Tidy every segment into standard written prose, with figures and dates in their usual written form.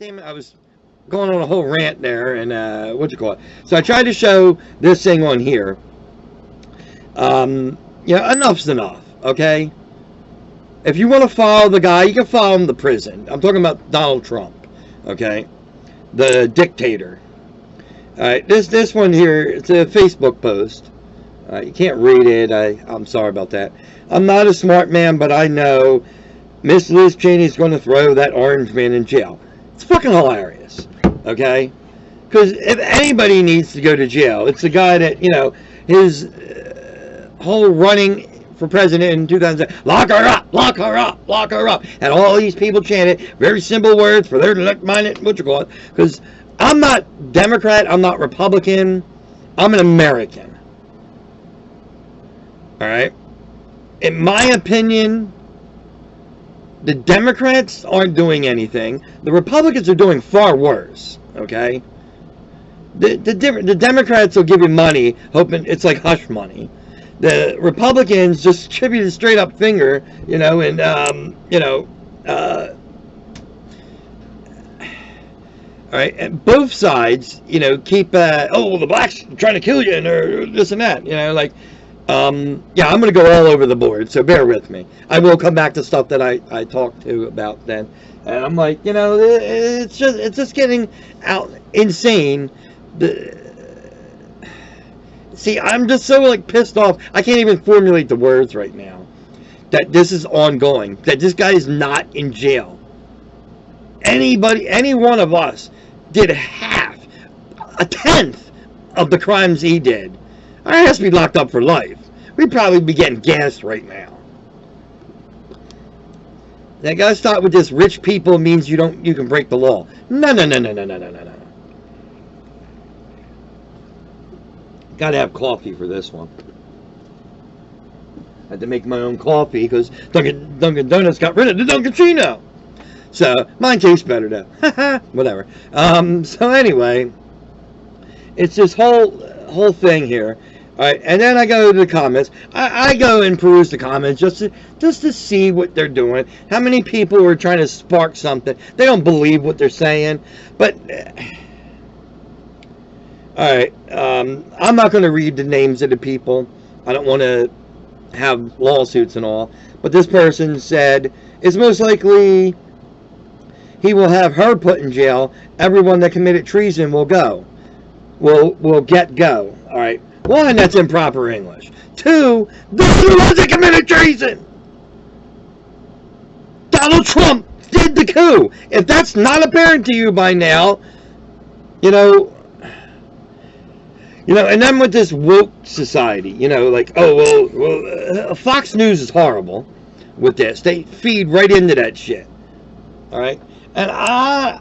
damn it, I was going on a whole rant there, and so I tried to show this thing on here. Enough's enough, okay? If you want to follow the guy, you can follow him to prison. I'm talking about Donald Trump, okay? The dictator. Alright, this one here, it's a Facebook post. You can't read it. I'm sorry about that. I'm not a smart man, but I know Miss Liz Cheney's going to throw that orange man in jail. It's fucking hilarious, okay? Because if anybody needs to go to jail, it's the guy that, his whole running for president in 2000, lock her up, lock her up, lock her up. And all these people chanted very simple words for their mind, because I'm not Democrat, I'm not Republican, I'm an American. Alright? In my opinion, the Democrats aren't doing anything. The Republicans are doing far worse. Okay? The Democrats will give you money, hoping it's like hush money. The Republicans just give you the straight up finger, alright, and both sides, keep, the blacks trying to kill you, or this and that, I'm going to go all over the board, so bear with me. I will come back to stuff that I talked to about then. And I'm like, it's just getting out insane. See, I'm just so, pissed off. I can't even formulate the words right now. That this is ongoing. That this guy is not in jail. Any one of us did a tenth of the crimes he did. I has to be locked up for life. We'd probably be getting gassed right now. That gotta stop with this rich people means you can break the law. No. Gotta have coffee for this one. I had to make my own coffee because Dunkin' Donuts got rid of the Dunkin'. So mine tastes better though. Whatever. So anyway, it's this whole thing here. Alright, and then I go to the comments. I go and peruse the comments just to see what they're doing. How many people are trying to spark something. They don't believe what they're saying. But, alright, I'm not going to read the names of the people. I don't want to have lawsuits and all. But this person said, it's most likely he will have her put in jail. Everyone that committed treason will go. Will get go. Alright. One, that's improper English. Two, those are the ones that committed treason. Donald Trump did the coup. If that's not apparent to you by now, and then with this woke society, Fox News is horrible with this. They feed right into that shit. All right? And I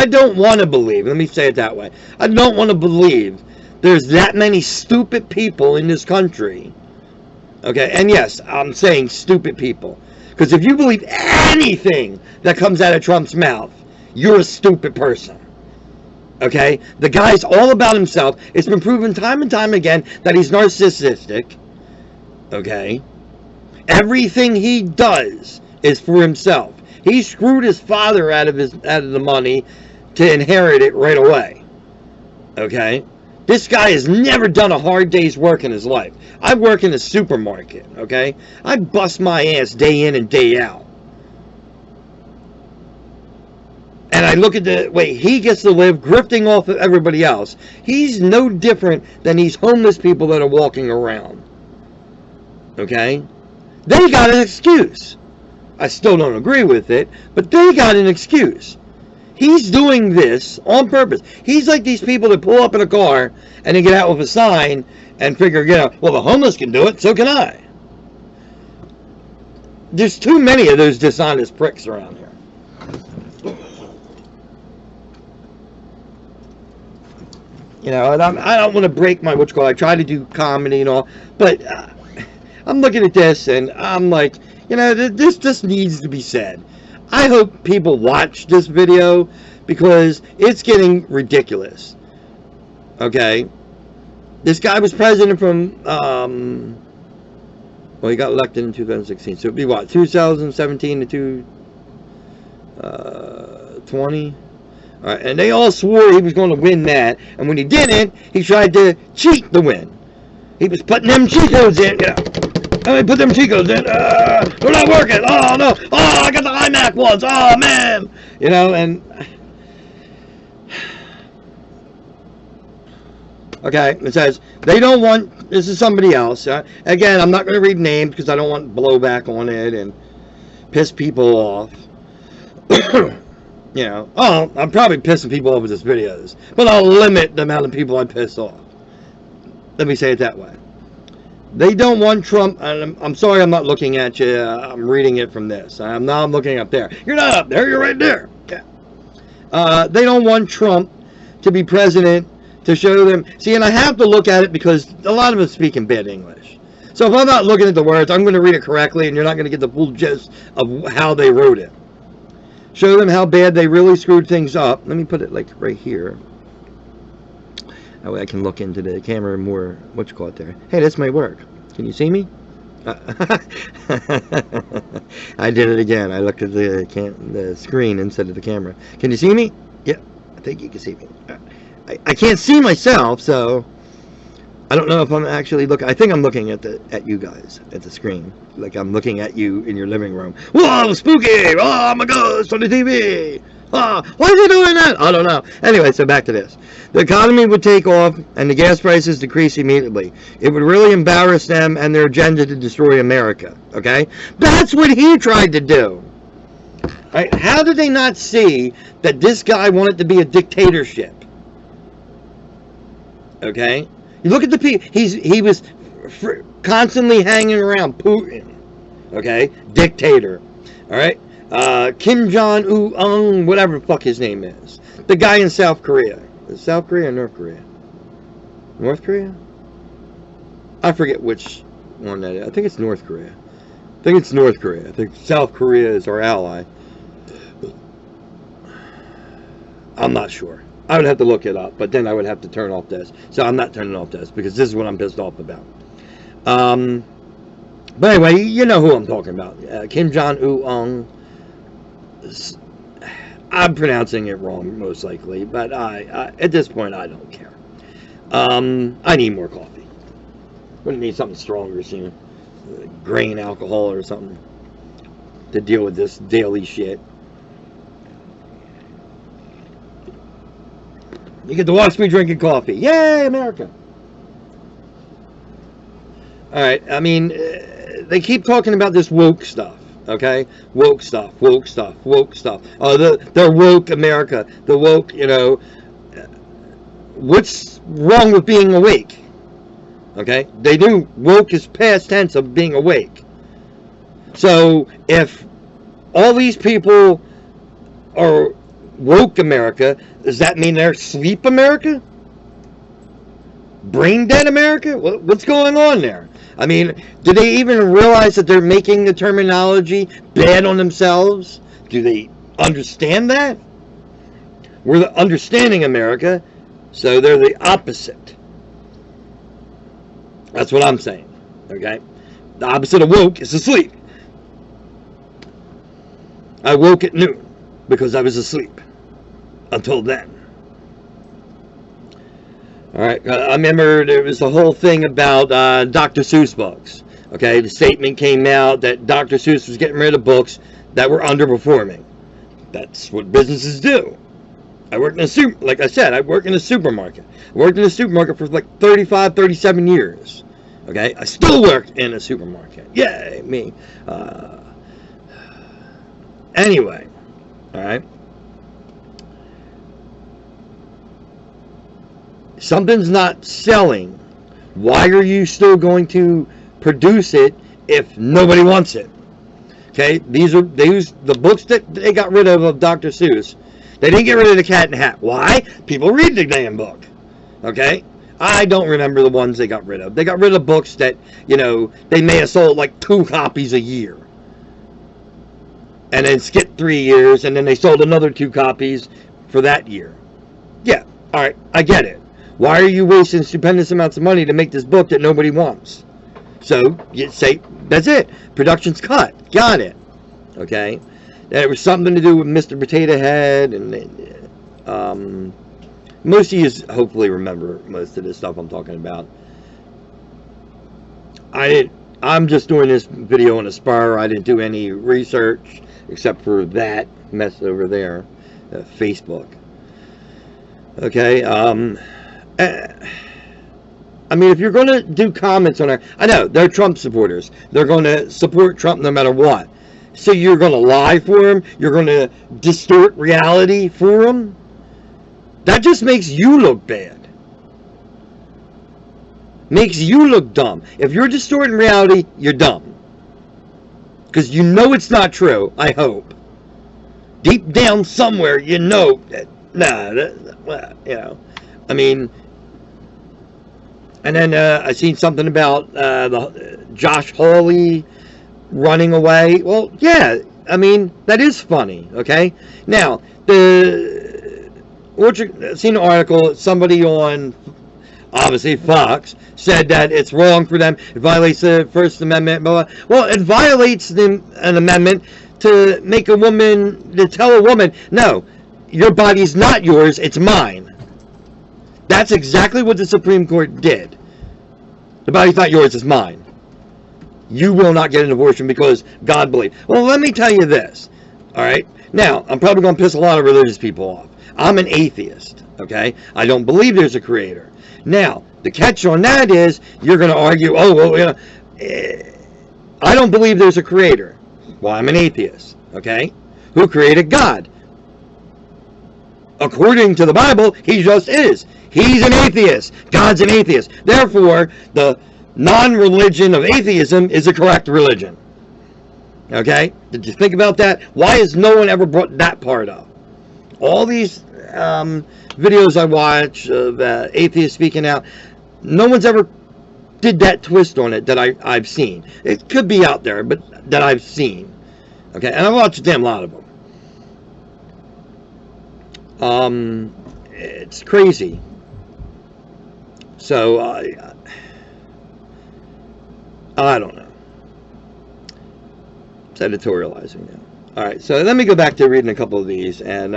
don't want to believe, let me say it that way. I don't want to believe there's that many stupid people in this country. Okay, and yes, I'm saying stupid people. Because if you believe anything that comes out of Trump's mouth, you're a stupid person. Okay? The guy's all about himself. It's been proven time and time again that he's narcissistic. Okay? Everything he does is for himself. He screwed his father out of the money to inherit it right away. Okay? This guy has never done a hard day's work in his life. I work in a supermarket, okay? I bust my ass day in and day out. And I look at the way he gets to live, grifting off of everybody else. He's no different than these homeless people that are walking around. Okay? They got an excuse. I still don't agree with it, but they got an excuse. He's doing this on purpose. He's like these people that pull up in a car and they get out with a sign and figure, well, the homeless can do it, so can I. There's too many of those dishonest pricks around here. And I don't want to break my I try to do comedy and all, but I'm looking at this and I'm like, this just needs to be said. I hope people watch this video because it's getting ridiculous. Okay? This guy was president from, he got elected in 2016. So it'd be what? 2017 to 20. All right, and they all swore he was going to win that. And when he didn't, he tried to cheat the win. He was putting them cheat codes in. Let me put them cheat codes in. They're not working. Oh, no. Oh, I got the iMac ones. Oh, man. And... Okay, it says, they don't want... This is somebody else. Again, I'm not going to read names because I don't want blowback on it and piss people off. I'm probably pissing people off with this videos, but I'll limit the amount of people I piss off. Let me say it that way. They don't want Trump, and I'm sorry I'm not looking at you, I'm reading it from this. I'm looking up there. You're not up there, you're right there. Yeah. They don't want Trump to be president to show them, see, and I have to look at it because a lot of us speak in bad English. So if I'm not looking at the words, I'm going to read it correctly, and you're not going to get the full gist of how they wrote it. Show them how bad they really screwed things up. Let me put it like right here. That way I can look into the camera more. What you call it there? Hey, that's my work. Can you see me? I did it again. I looked at the screen instead of the camera. Can you see me? Yeah, I think you can see me. I can't see myself, so I don't know if I'm actually looking. I think I'm looking at you guys at the screen, like I'm looking at you in your living room. Whoa, spooky! Oh my God, it's on the TV. Oh, why is he doing that? I don't know. Anyway, so back to this. The economy would take off and the gas prices decrease immediately. It would really embarrass them and their agenda to destroy America. Okay? That's what he tried to do. Right? How did they not see that this guy wanted to be a dictatorship? Okay? You look at the people. He was constantly hanging around Putin. Okay? Dictator. Alright? Kim Jong-un, whatever the fuck his name is. The guy in South Korea. Is it South Korea or North Korea? North Korea? I forget which one that is. I think it's North Korea. I think it's North Korea. I think South Korea is our ally. I'm not sure. I would have to look it up, but then I would have to turn off this. So I'm not turning off this because this is what I'm pissed off about. But anyway, you know who I'm talking about. Kim Jong-un. I'm pronouncing it wrong, most likely, but I at this point, I don't care. I need more coffee. I'm going to need something stronger soon. Grain alcohol or something to deal with this daily shit. You get to watch me drinking coffee. Yay, America! Alright, I mean, they keep talking about this woke stuff. Okay? Woke stuff, woke stuff, woke stuff. They're woke America. The woke, what's wrong with being awake? Okay? They do. Woke is past tense of being awake. So, if all these people are woke America, does that mean they're sleep America? Brain dead America? What's going on there? I mean, do they even realize that they're making the terminology bad on themselves? Do they understand that? We're the understanding America, so they're the opposite. That's what I'm saying, okay? The opposite of woke is asleep. I woke at noon because I was asleep until then. Alright, I remember there was a whole thing about Dr. Seuss books. Okay, the statement came out that Dr. Seuss was getting rid of books that were underperforming. That's what businesses do. I worked in like I said, I worked in a supermarket. I worked in a supermarket for like 35, 37 years. Okay, I still work in a supermarket. Yay, me. Anyway, alright. Something's not selling. Why are you still going to produce it if nobody wants it? Okay, they use the books that they got rid of Dr. Seuss. They didn't get rid of the Cat in the Hat. Why? People read the damn book. Okay? I don't remember the ones they got rid of. They got rid of books that, they may have sold like 2 copies a year. And then skipped 3 years, and then they sold another 2 copies for that year. Yeah, alright, I get it. Why are you wasting stupendous amounts of money to make this book that nobody wants? So, you say, that's it. Production's cut. Got it. Okay? that it was something to do with Mr. Potato Head, and most of you hopefully remember most of this stuff I'm talking about. I'm just doing this video on a spur. I didn't do any research except for that mess over there, Facebook. Okay, I mean, if you're going to do comments on there, I know they're Trump supporters. They're going to support Trump no matter what. So you're going to lie for him? You're going to distort reality for him? That just makes you look bad. Makes you look dumb. If you're distorting reality, you're dumb. Because you know it's not true, I hope. Deep down somewhere, you know that, you know, I mean, and then I seen something about the Josh Hawley running away. Well, yeah, I mean, that is funny, okay? Now, seen an article, somebody on, obviously, Fox, said that it's wrong for them, it violates the First Amendment, blah, blah. Well, it violates an amendment to make a woman, to tell a woman, no, your body's not yours, it's mine. That's exactly what the Supreme Court did. The body's not yours, it's mine. You will not get an abortion because God believes. Well, let me tell you this, all right? Now, I'm probably going to piss a lot of religious people off. I'm an atheist, okay? I don't believe there's a creator. Now, the catch on that is, you're going to argue, oh, well, you know, I don't believe there's a creator. Well, I'm an atheist, okay? Who created God? According to the Bible, he just is. He's an atheist. God's an atheist. Therefore, the non-religion of atheism is a correct religion. Okay? Did you think about that? Why has no one ever brought that part up? All these videos I watch of atheists speaking out, no one's ever did that twist on it that I've seen. It could be out there, but that I've seen. Okay? And I watched a damn lot of them. It's crazy. So, I don't know. It's editorializing now. Alright, so let me go back to reading a couple of these. And,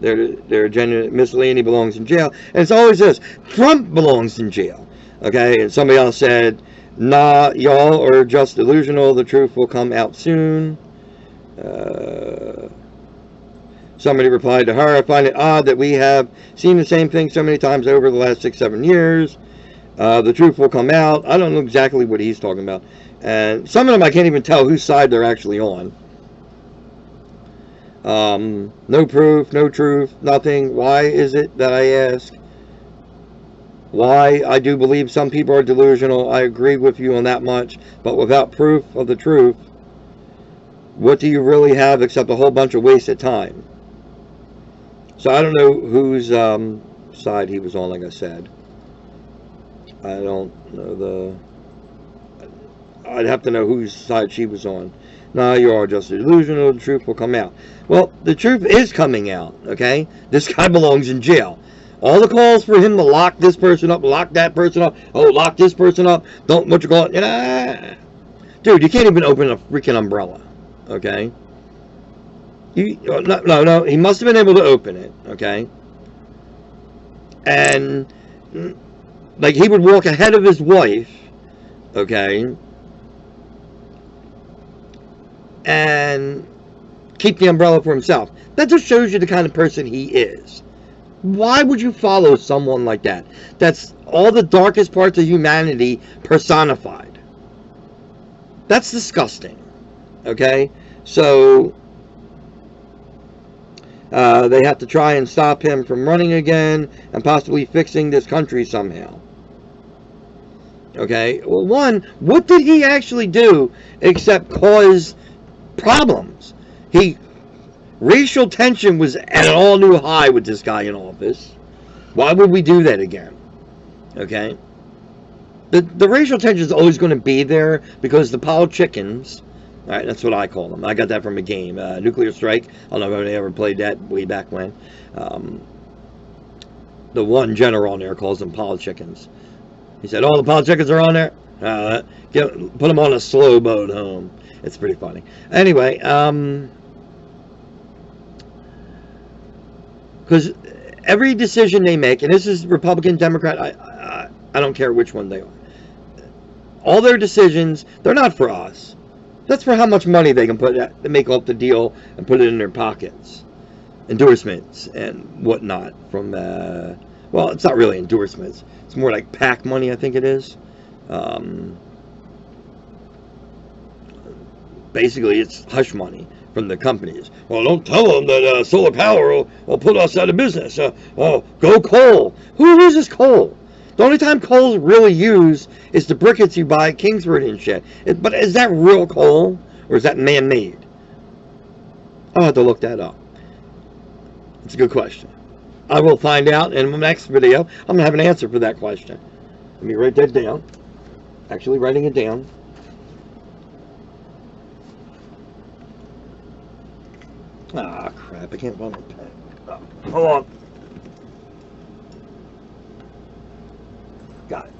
their gender miscellany belongs in jail. And it's always this. Trump belongs in jail. Okay, and somebody else said, nah, y'all are just delusional. The truth will come out soon. Somebody replied to her, I find it odd that we have seen the same thing so many times over the last 6-7 years. The truth will come out. I don't know exactly what he's talking about. And some of them I can't even tell whose side they're actually on. No proof, no truth, nothing. Why is it that I ask? Why I do believe some people are delusional. I agree with you on that much. But without proof of the truth, what do you really have except a whole bunch of wasted time? So I don't know whose side he was on, like I said. I don't know I'd have to know whose side she was on. No, you are just delusional. The truth will come out. Well, the truth is coming out, okay? This guy belongs in jail. All the calls for him to lock this person up, lock that person up, oh, lock this person up, don't, what you call it, dude, you can't even open a freaking umbrella, okay? No, he must have been able to open it, okay? And, like, he would walk ahead of his wife, okay? And keep the umbrella for himself. That just shows you the kind of person he is. Why would you follow someone like that? That's all the darkest parts of humanity personified. That's disgusting. Okay? So, they have to try and stop him from running again and possibly fixing this country somehow. Okay? Well, one, what did he actually do except cause problems? Racial tension was at an all-new high with this guy in office. Why would we do that again? Okay? The racial tension is always going to be there because the politicians, alright, that's what I call them. I got that from a game, Nuclear Strike. I don't know if anybody ever played that way back when. The one general on there calls them politicians. He said, oh, the politicians are on there? Put them on a slow boat home. It's pretty funny. Anyway, Because every decision they make, and this is Republican, Democrat, I don't care which one they are. All their decisions, they're not for us. That's for how much money they can make off the deal and put it in their pockets. Endorsements and whatnot from, well, it's not really endorsements. It's more like PAC money, I think it is. Basically, it's hush money from the companies. Well, don't tell them that solar power will put us out of business. Go coal. Who uses coal? The only time coal is really used is the briquettes you buy at Kingsford and shit. But is that real coal, or is that man-made? I'll have to look that up. It's a good question. I will find out in the next video. I'm going to have an answer for that question. Let me write that down. Actually writing it down. Ah, crap. I can't find my pen. Oh, hold on. Got it.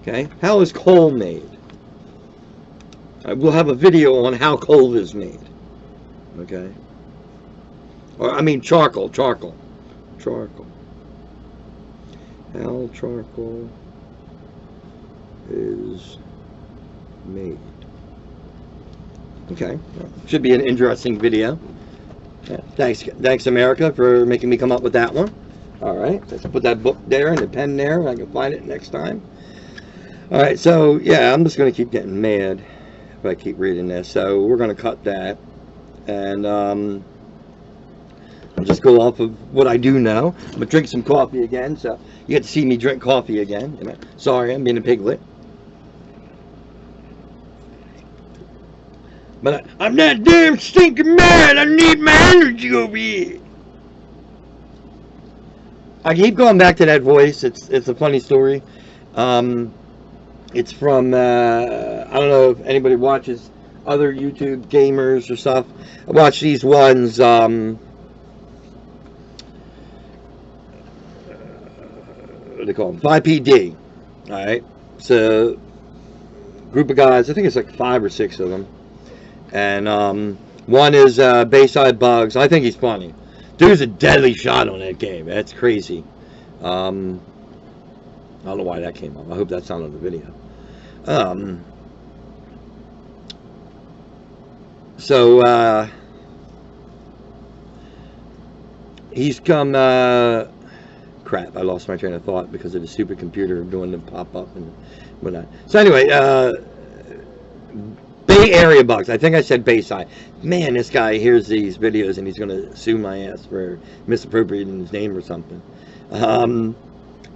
Okay. How is coal made? We'll have a video on how coal is made. Okay. Or, I mean, charcoal. Charcoal. How charcoal is made. Okay. Should be an interesting video. Yeah. Thanks, America, for making me come up with that one. All right. Let's put that book there and the pen there. I can find it next time. All right. So, yeah, I'm just going to keep getting mad if I keep reading this. So, we're going to cut that. And, I'll just go off of what I do know. I'm going to drink some coffee again. So, you get to see me drink coffee again. You know? Sorry, I'm being a piglet. But I'm that damn stinking mad. I need my energy over here. I keep going back to that voice. It's a funny story. It's from, I don't know if anybody watches other YouTube gamers or stuff. I watch these ones, what do they call them? 5PD. Alright. It's a group of guys. I think it's like 5 or 6 of them. And one is Bayside Bugs. I think he's funny. Dude's a deadly shot on that game. That's crazy. I don't know why that came up. I hope that's not on the video. So he's come. Crap! I lost my train of thought because of the stupid computer doing the pop up and whatnot. So anyway, Bay Area Bugs. I think I said Bayside. Man, this guy hears these videos and he's going to sue my ass for misappropriating his name or something.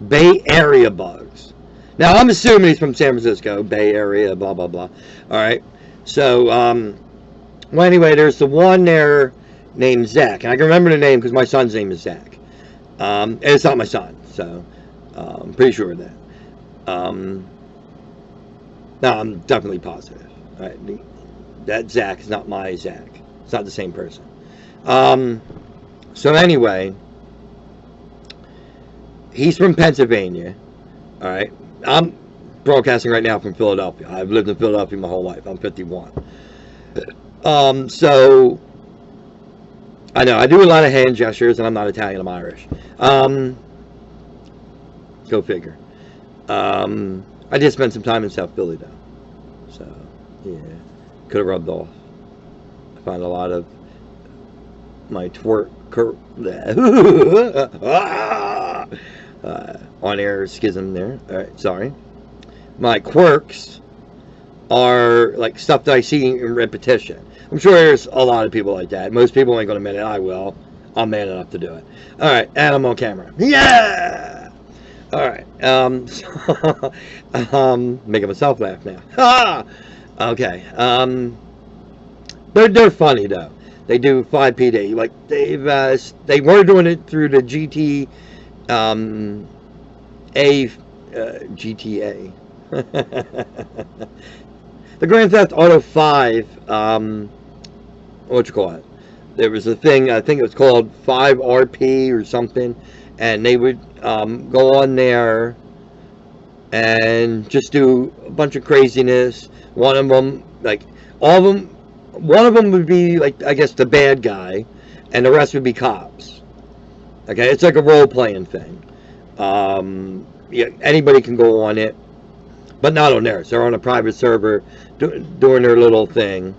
Bay Area Bugs. Now, I'm assuming he's from San Francisco. Bay Area, blah, blah, blah. All right. So, well, anyway, there's the one there named Zach. And I can remember the name because my son's name is Zach. And it's not my son. So, I'm pretty sure of that. No, I'm definitely positive. All right, that Zach is not my Zach. It's not the same person. So anyway, he's from Pennsylvania. All right, I'm broadcasting right now from Philadelphia. I've lived in Philadelphia my whole life. I'm 51. So I know I do a lot of hand gestures, and I'm not Italian. I'm Irish. Go figure. I did spend some time in South Philly though, so. Yeah, could have rubbed off. I found a lot of my on-air schism there. All right, sorry. My quirks are like stuff that I see in repetition. I'm sure there's a lot of people like that. Most people ain't going to admit it. I will. I'm man enough to do it. All right, and I'm on camera. Yeah! All right. Making myself laugh now. Okay. They're funny though. They do 5PD. Like they were doing it through the GTA. The Grand Theft Auto 5. What you call it? There was a thing. I think it was called 5RP or something, and they would go on there and just do a bunch of craziness. One of them, like, all of them, one of them would be, like, I guess, the bad guy, and the rest would be cops. Okay, it's like a role-playing thing. Yeah, anybody can go on it, but not on theirs. They're on a private server doing their little thing.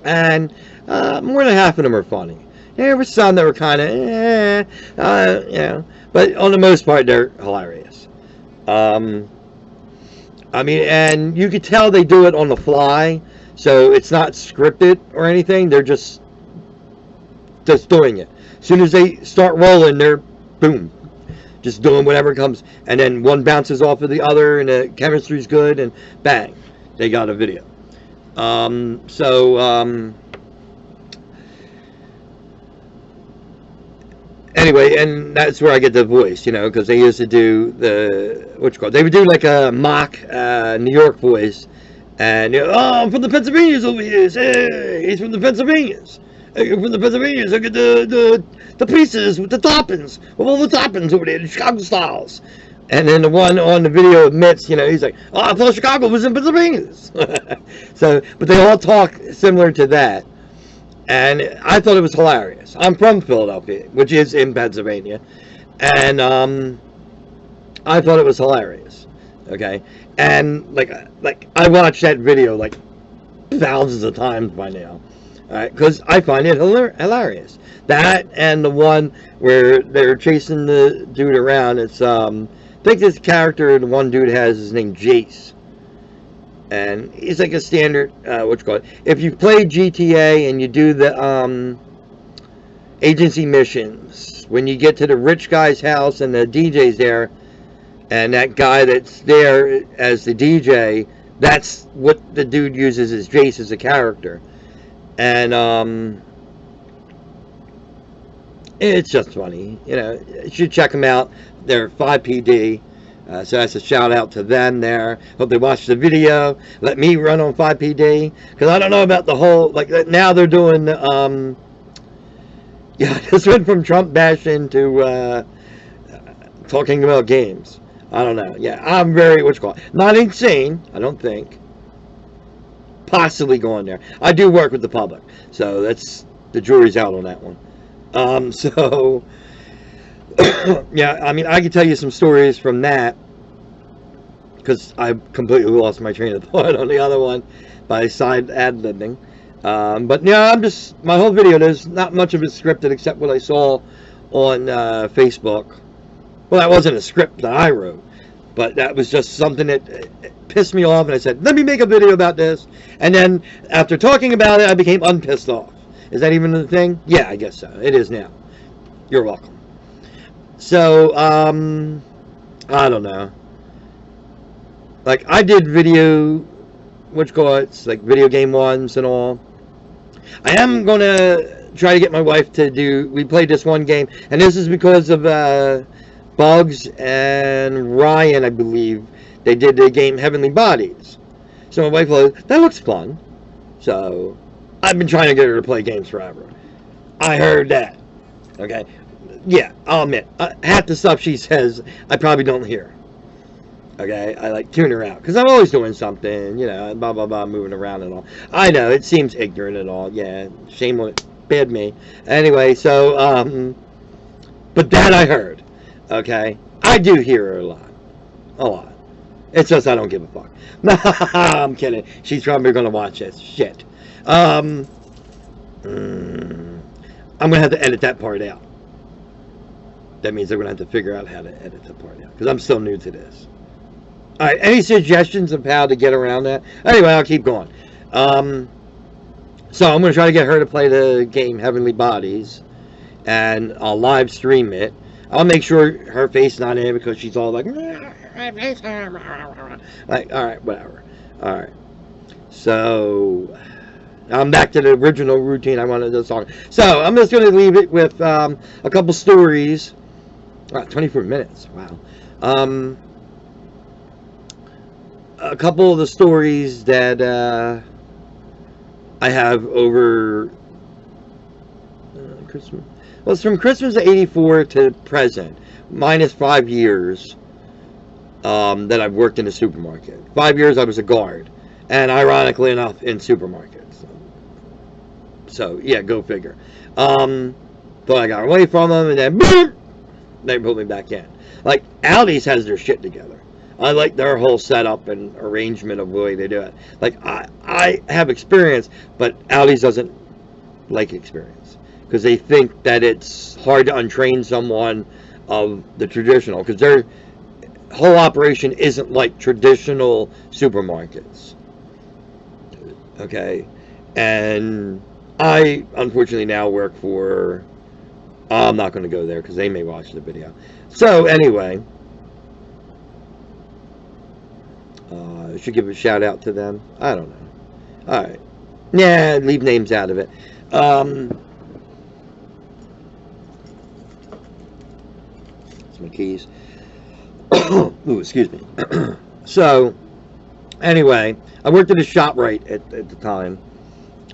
And more than half of them are funny. There were some that were kind of, but on the most part, they're hilarious. I mean, and you could tell they do it on the fly, so it's not scripted or anything. They're just doing it. As soon as they start rolling, they're boom, just doing whatever comes, and then one bounces off of the other, and the chemistry's good, and bang, they got a video. Anyway, and that's where I get the voice, because they used to do they would do like a mock New York voice, and oh, I'm from the Pennsylvanians over here. Hey, he's from the Pennsylvanians. Hey, from the Pennsylvanians. Look at the pieces with the toppings, with all the toppings over there, the Chicago styles. And then the one on the video admits, he's like, oh, I thought Chicago was in Pennsylvania. So, but they all talk similar to that. And I thought it was hilarious. I'm from Philadelphia, which is in Pennsylvania. And I thought it was hilarious. Okay? And, like I watched that video, like, thousands of times by now. Alright? Because I find it hilarious. That and the one where they're chasing the dude around. It's, I think this character the one dude has is named Jace. And he's like a standard, if you play GTA and you do the agency missions, when you get to the rich guy's house and the DJ's there, and that guy that's there as the DJ, that's what the dude uses as Jace as a character. And it's just funny. You should check them out. They're 5PD. So that's a shout out to them there. Hope they watch the video. Let me run on 5PD. Because I don't know about the whole, now they're doing, this went from Trump bashing to talking about games. I don't know. Yeah, I'm very, not insane, I don't think. Possibly going there. I do work with the public. So the jury's out on that one. Yeah, I mean, I could tell you some stories from that, because I completely lost my train of thought on the other one by side ad-libbing. But yeah, my whole video, there's not much of it scripted except what I saw on Facebook. Well, that wasn't a script that I wrote, but that was just something that pissed me off, and I said, let me make a video about this. And then after talking about it, I became unpissed off. Is that even a thing? Yeah, I guess so. It is now. You're welcome. So, I don't know. Like, I did video, video game ones and all. I am going to try to get my wife to we played this one game, and this is because of Bugs and Ryan, I believe. They did the game Heavenly Bodies. So my wife was, that looks fun. So, I've been trying to get her to play games forever. I heard that. Okay? Yeah, I'll admit, half the stuff she says, I probably don't hear. Okay, I tune her out, because I'm always doing something, blah, blah, blah, moving around and all. I know, it seems ignorant and all, yeah, shame on it, bad me. Anyway, so, but that I heard, okay? I do hear her a lot. It's just I don't give a fuck. I'm kidding, she's probably going to watch this, shit. I'm going to have to edit that part out. That means they're going to have to figure out how to edit the part out, because I'm still new to this. Alright, any suggestions of how to get around that? Anyway, I'll keep going. So I'm going to try to get her to play the game Heavenly Bodies, and I'll live stream it. I'll make sure her face is not in it, because she's all like, alright, whatever. Alright. So, I'm back to the original routine I wanted to talk. So, I'm just going to leave it with a couple stories. 24 minutes, wow. A couple of the stories that I have over Christmas. Well, it's from Christmas of '84 to present, minus 5 years that I've worked in a supermarket. 5 years I was a guard, and ironically enough, in supermarkets. So yeah, go figure. thought I got away from them, and then boom, they put me back in. Like, Aldi's has their shit together. I like their whole setup and arrangement of the way they do it. Like, I have experience, but Aldi's doesn't like experience, because they think that it's hard to untrain someone of the traditional, because their whole operation isn't like traditional supermarkets. Okay, and I unfortunately now work for, I'm not going to go there because they may watch the video. So anyway, I should give a shout out to them. I don't know. All right, yeah, leave names out of it. It's my keys. Ooh, excuse me. So anyway, I worked at a ShopRite at the time,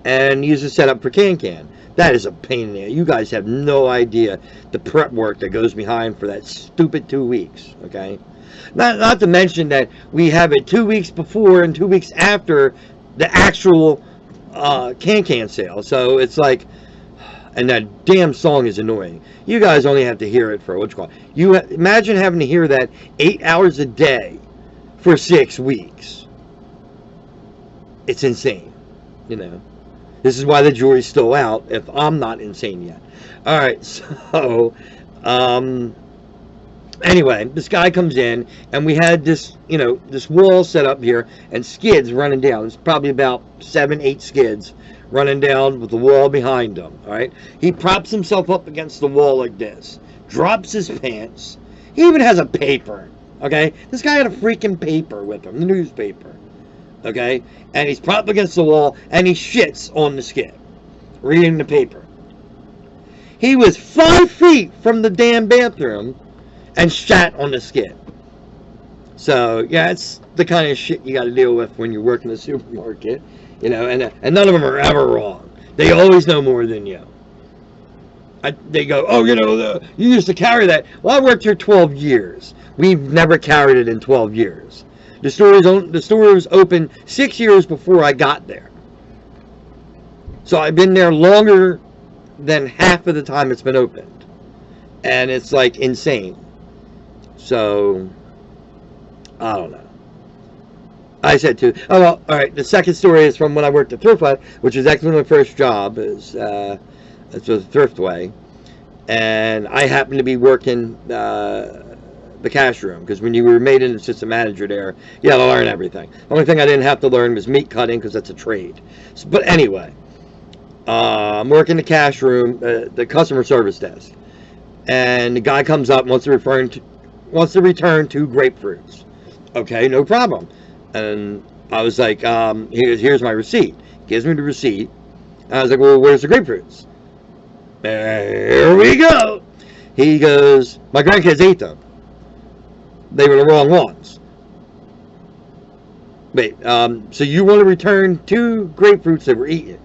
and used to set up for Can. That is a pain in the ass. You guys have no idea the prep work that goes behind for that stupid 2 weeks. Okay, not to mention that we have it 2 weeks before and 2 weeks after the actual Can sale. So it's like, and that damn song is annoying. You guys only have to hear it for what you call it. You imagine having to hear that 8 hours a day for 6 weeks. It's insane, you know. This is why the jury's still out, if I'm not insane yet. All right, so anyway, this guy comes in, and we had this, you know, this wall set up here, and skids running down. It's probably about 7, 8 skids running down with the wall behind him. All right, he props himself up against the wall like this, drops his pants. He even has a paper. Okay, this guy had a freaking paper with him, the newspaper. Okay, and he's propped against the wall, and he shits on the skid, reading the paper. He was 5 feet from the damn bathroom and shat on the skid. So yeah, it's the kind of shit you got to deal with when you work in the supermarket, you know. And none of them are ever wrong. They always know more than you. They go, oh, you know, you used to carry that. Well, I worked here 12 years. We've never carried it in 12 years. The store was open 6 years before I got there. So I've been there longer than half of the time it's been opened. And it's like insane. So, I don't know. I said too. Oh, well, all right. The second story is from when I worked at Thriftway, which was actually my first job. It was Thriftway. And I happened to be working the cash room, because when you were made an assistant manager there, you had to learn everything. The only thing I didn't have to learn was meat cutting, because that's a trade. So, but anyway, I'm working the cash room, the customer service desk, and the guy comes up and wants to return 2 grapefruits. Okay, no problem. And I was like, here's my receipt. He gives me the receipt. And I was like, well, where's the grapefruits? There we go. He goes, my grandkids ate them. They were the wrong ones. Wait, so you want to return 2 grapefruits that were eaten?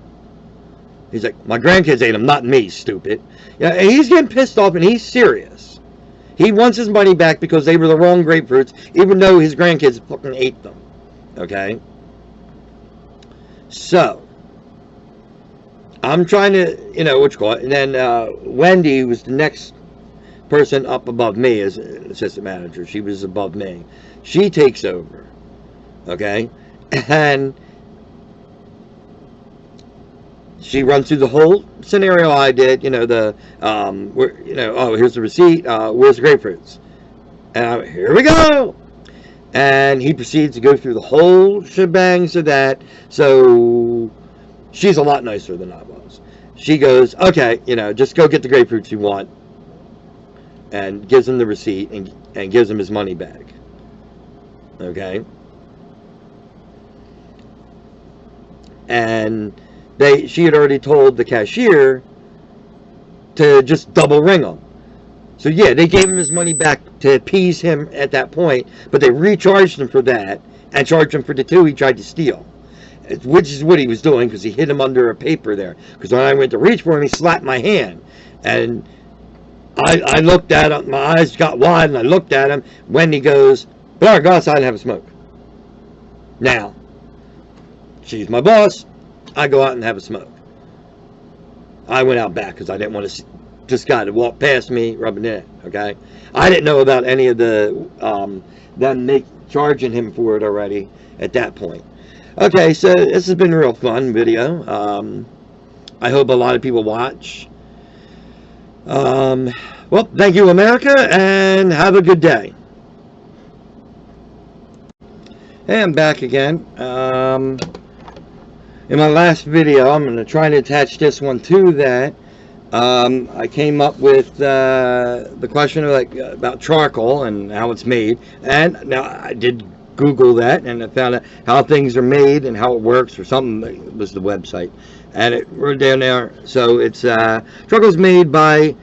He's like, my grandkids ate them, not me, stupid. Yeah, and he's getting pissed off, and he's serious. He wants his money back because they were the wrong grapefruits, even though his grandkids fucking ate them. Okay? So, I'm trying to, you know, what you call it. And then Wendy was the next person up above me as an assistant manager. She was above me. She takes over. Okay? And she runs through the whole scenario I did. You know, oh, here's the receipt. Where's the grapefruits? And here we go. And he proceeds to go through the whole shebangs of that. So she's a lot nicer than I was. She goes, okay, you know, just go get the grapefruits you want. And gives him the receipt and gives him his money back. Okay? And she had already told the cashier to just double ring him. So yeah, they gave him his money back to appease him at that point, but they recharged him for that and charged him for the 2 he tried to steal. Which is what he was doing, because he hid him under a paper there. Because when I went to reach for him, he slapped my hand. And I looked at him, my eyes got wide, and I looked at him. Wendy goes, "Blair, go outside and have a smoke." Now, she's my boss. I go out and have a smoke. I went out back because I didn't want to just got to walk past me, rubbing it in, okay? I didn't know about any of the, them charging him for it already at that point. Okay, so this has been a real fun video. I hope a lot of people watch. Well, thank you, America, and have a good day. Hey, I'm back again. In my last video, I'm going to try to attach this one to that. I came up with the question of, like, about charcoal and how it's made. And now I did Google that, and I found out how things are made and how it works, or something. It was the website. And it wrote down there. So it's charcoal is made by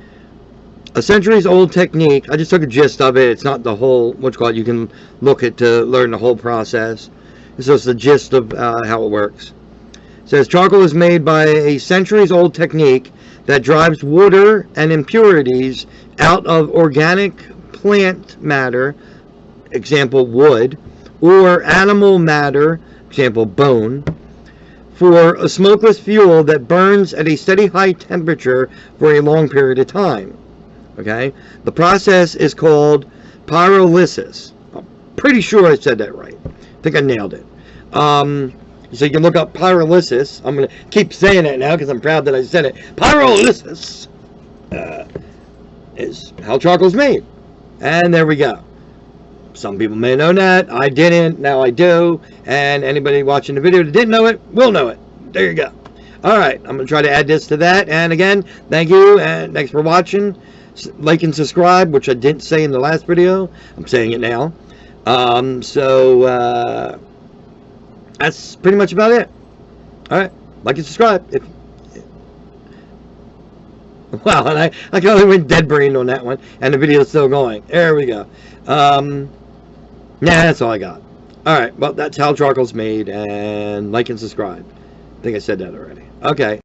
a centuries-old technique. I just took a gist of it. It's not the whole, what's called. You can look at to learn the whole process. It's just the gist of how it works. It says charcoal is made by a centuries-old technique that drives water and impurities out of organic plant matter, example wood, or animal matter, example bone, for a smokeless fuel that burns at a steady high temperature for a long period of time. Okay, the process is called pyrolysis. I'm pretty sure I said that right. I think I nailed it. So you can look up pyrolysis. I'm going to keep saying it now because I'm proud that I said it. Pyrolysis is how charcoal's made. And there we go. Some people may know that. I didn't. Now I do. And anybody watching the video that didn't know it will know it. There you go. All right. I'm going to try to add this to that. And again, thank you. And thanks for watching. Like and subscribe, which I didn't say in the last video. I'm saying it now. That's pretty much about it. All right, like and subscribe. Wow, and I kind of went dead brained on that one, and the video is still going. There we go. That's all I got. All right, well, that's how charcoal's made, and like and subscribe. I think I said that already. Okay.